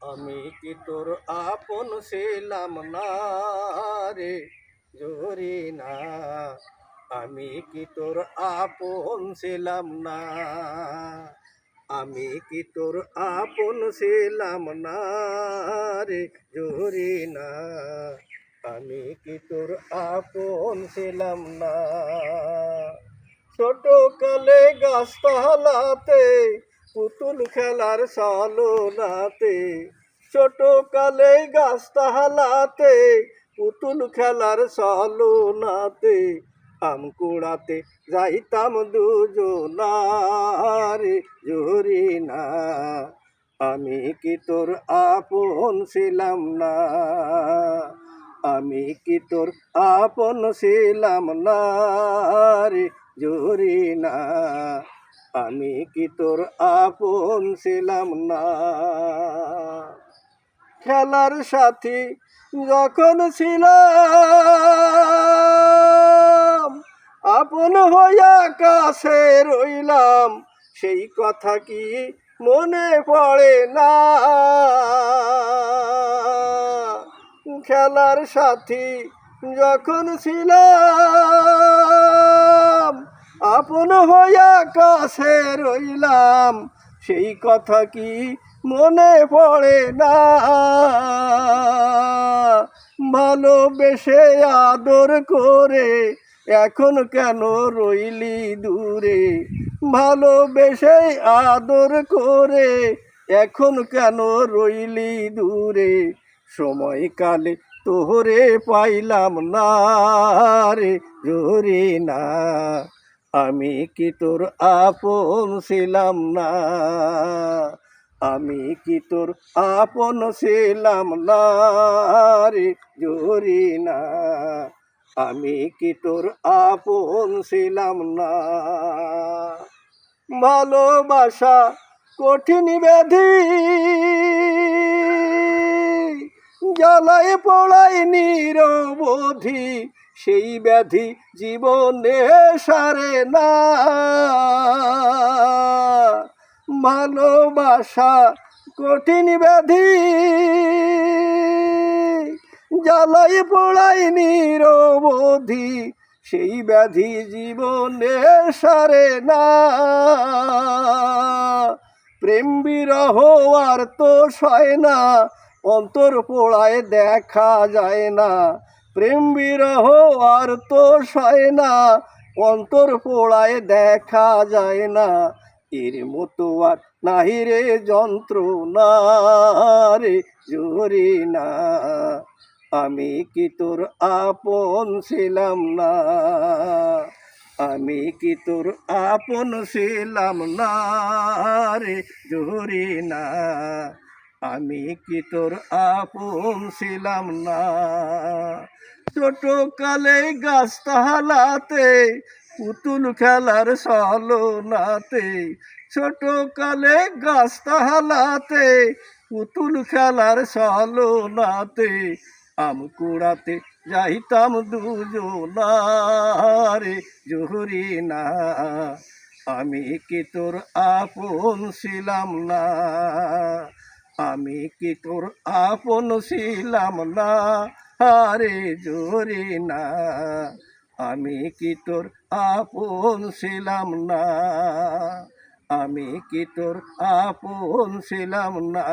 আমি কি তোর আপন ছিলাম না রে জরিনা, আমি কি তোর আপন ছিলাম না, আমি কি তোর আপন ছিলাম না রে জরিনা, আমি কি তোর আপন ছিলাম না। ছোট কালে গাছপালাতে পুতুল খেলার সালনাতে, ছোট কালে গাছপালাতে পুতুল খেলার সালনাতে, আম কুড়াতে যাইতাম দুজনারে জরিনা, আমি কি তোর আপন ছিলাম না, আমি কি তোর আপন ছিলাম না রে জরিনা, আমি কি তোর আপন ছিলাম না। খেলার সাথী যখন ছিলাম, আপন হইয়া কাছে রইলাম, সেই কথা কি মনে পড়ে না। খেলার সাথী যখন ছিলাম, আপন হইয়া কাছে রইলাম, সেই কথা কি মনে পড়ে না। ভালোবেসে আদর করে এখন কেন রইলি দূরে, ভালোবেসে আদর করে এখন কেন রইলি দূরে, সময়কালে তোরে পাইলাম না রে জরিনা, আমি কি তোর আপন ছিলাম না, আমি কি তোর আপন ছিলাম না রে জরিনা, আমি কি তোর আপন ছিলাম না। ভালোবাসা কঠিন ব্যাধি, জ্বালায় পোড়ায় নিরবধি, সেই ব্যাধি জীবনে সারে না। ভালোবাসা কঠিন ব্যাধি, জ্বালায় পোড়ায় নিরবধি, সেই ব্যাধি জীবনে সারে না। প্রেম বিরহ আর তো সয় না, অন্তর পোড়ায় দেখা যায় না, প্রেম বিরহ আর তো সয় না, অন্তর পোড়ায় দেখা যায় না, এর মতো আর নাহি রে যন্ত্রণা রে জরিনা, আমি কি তোর আপন ছিলাম না, আমি কি তোর আপন ছিলাম না রে জরিনা, আমি কি তোর আপন ছিলাম না। ছোট কালে গাছতলাতে পুতুল খেলার সালনাতে, ছোট কালে গাছতলাতে পুতুল খেলার সালনাতে, আম কুড়াতে যাইতাম দুজনারে জরিনা, আমি কি তোর আপন ছিলাম না, আমি কি তোর আপন ছিলাম না আরে জরিনা, আমি কি তোর আপন ছিলাম না, আমি কি তোর আপন ছিলাম না।